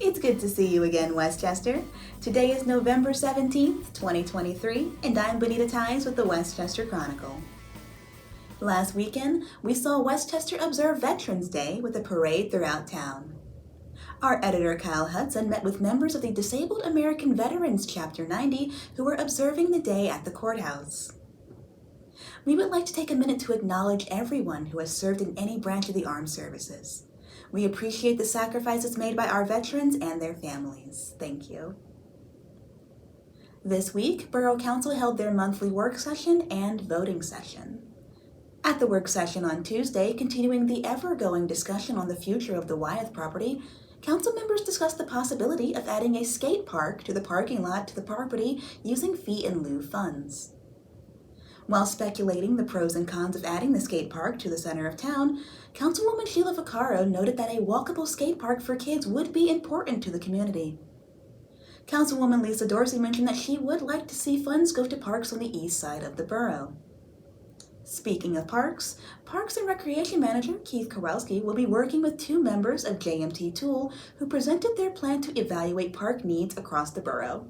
It's good to see you again, Westchester. Today is November 17th, 2023, and I'm Bonita Tyes with the Westchester Chronicle. Last weekend, we saw Westchester observe Veterans Day with a parade throughout town. Our editor, Hudson, met with members of the Disabled American Veterans Chapter 90 who were observing the day at the courthouse. We would like to take a minute to acknowledge everyone who has served in any branch of the armed services. We appreciate the sacrifices made by our veterans and their families. Thank you. This week, Borough Council held their monthly work session and voting session. At the work session on Tuesday, continuing the ever-going discussion on the future of the Wyeth property, council members discussed the possibility of adding a skate park to the parking lot to the property using fee-in-lieu funds. While speculating the pros and cons of adding the skate park to the center of town, Councilwoman Sheila Vaccaro noted that a walkable skate park for kids would be important to the community. Councilwoman Lisa Dorsey mentioned that she would like to see funds go to parks on the east side of the borough. Speaking of parks, Parks and Recreation Manager Keith Kowalski will be working with two members of JMT Tool who presented their plan to evaluate park needs across the borough.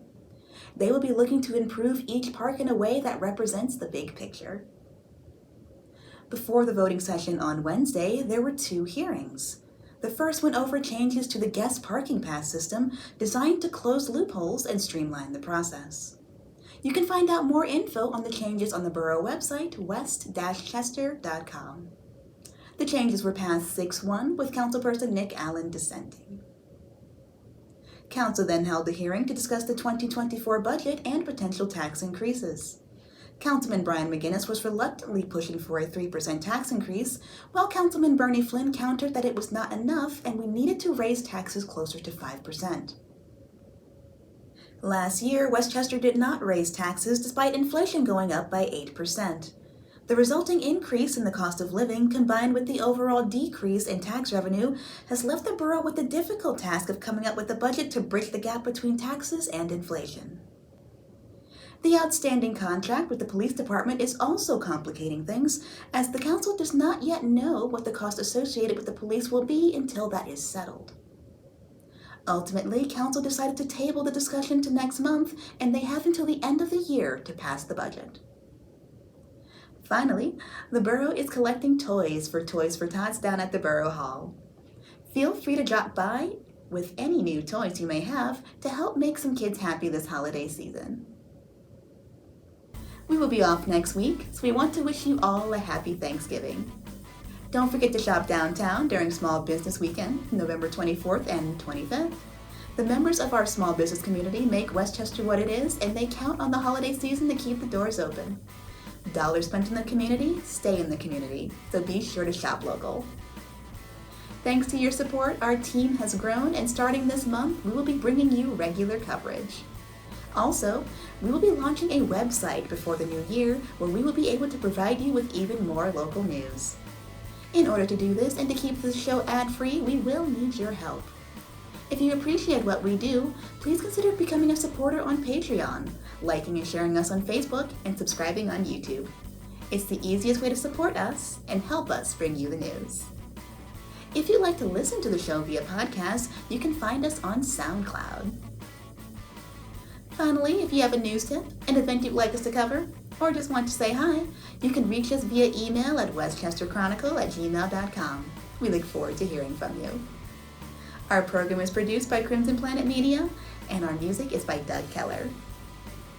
They will be looking to improve each park in a way that represents the big picture. Before the voting session on Wednesday, there were two hearings. The first went over changes to the guest parking pass system designed to close loopholes and streamline the process. You can find out more info on the changes on the borough website, west-chester.com. The changes were passed 6-1 with Councilperson Nick Allen dissenting. Council then held a hearing to discuss the 2024 budget and potential tax increases. Councilman Brian McGinnis was reluctantly pushing for a 3% tax increase, while Councilman Bernie Flynn countered that it was not enough and we needed to raise taxes closer to 5%. Last year, Westchester did not raise taxes despite inflation going up by 8%. The resulting increase in the cost of living, combined with the overall decrease in tax revenue, has left the borough with the difficult task of coming up with a budget to bridge the gap between taxes and inflation. The outstanding contract with the police department is also complicating things, as the council does not yet know what the cost associated with the police will be until that is settled. Ultimately, council decided to table the discussion to next month, and they have until the end of the year to pass the budget. Finally, the borough is collecting toys for Tots down at the Borough Hall. Feel free to drop by with any new toys you may have to help make some kids happy this holiday season. We will be off next week, so we want to wish you all a happy Thanksgiving. Don't forget to shop downtown during Small Business Weekend, November 24th and 25th. The members of our small business community make Westchester what it is, and they count on the holiday season to keep the doors open. Dollars spent in the community, stay in the community, so be sure to shop local. Thanks to your support, our team has grown, and starting this month, we will be bringing you regular coverage. Also, we will be launching a website before the new year where we will be able to provide you with even more local news. In order to do this and to keep this show ad-free, we will need your help. If you appreciate what we do, please consider becoming a supporter on Patreon, liking and sharing us on Facebook, and subscribing on YouTube. It's the easiest way to support us and help us bring you the news. If you'd like to listen to the show via podcast, you can find us on SoundCloud. Finally, if you have a news tip, an event you'd like us to cover, or just want to say hi, you can reach us via email at westchesterchronicle@gmail.com. We look forward to hearing from you. Our program is produced by Crimson Planet Media, and our music is by Doug Keller.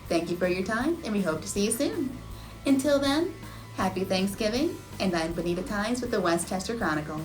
Thank you for your time, and we hope to see you soon. Until then, happy Thanksgiving, and I'm Bonita Tyes with the Westchester Chronicle.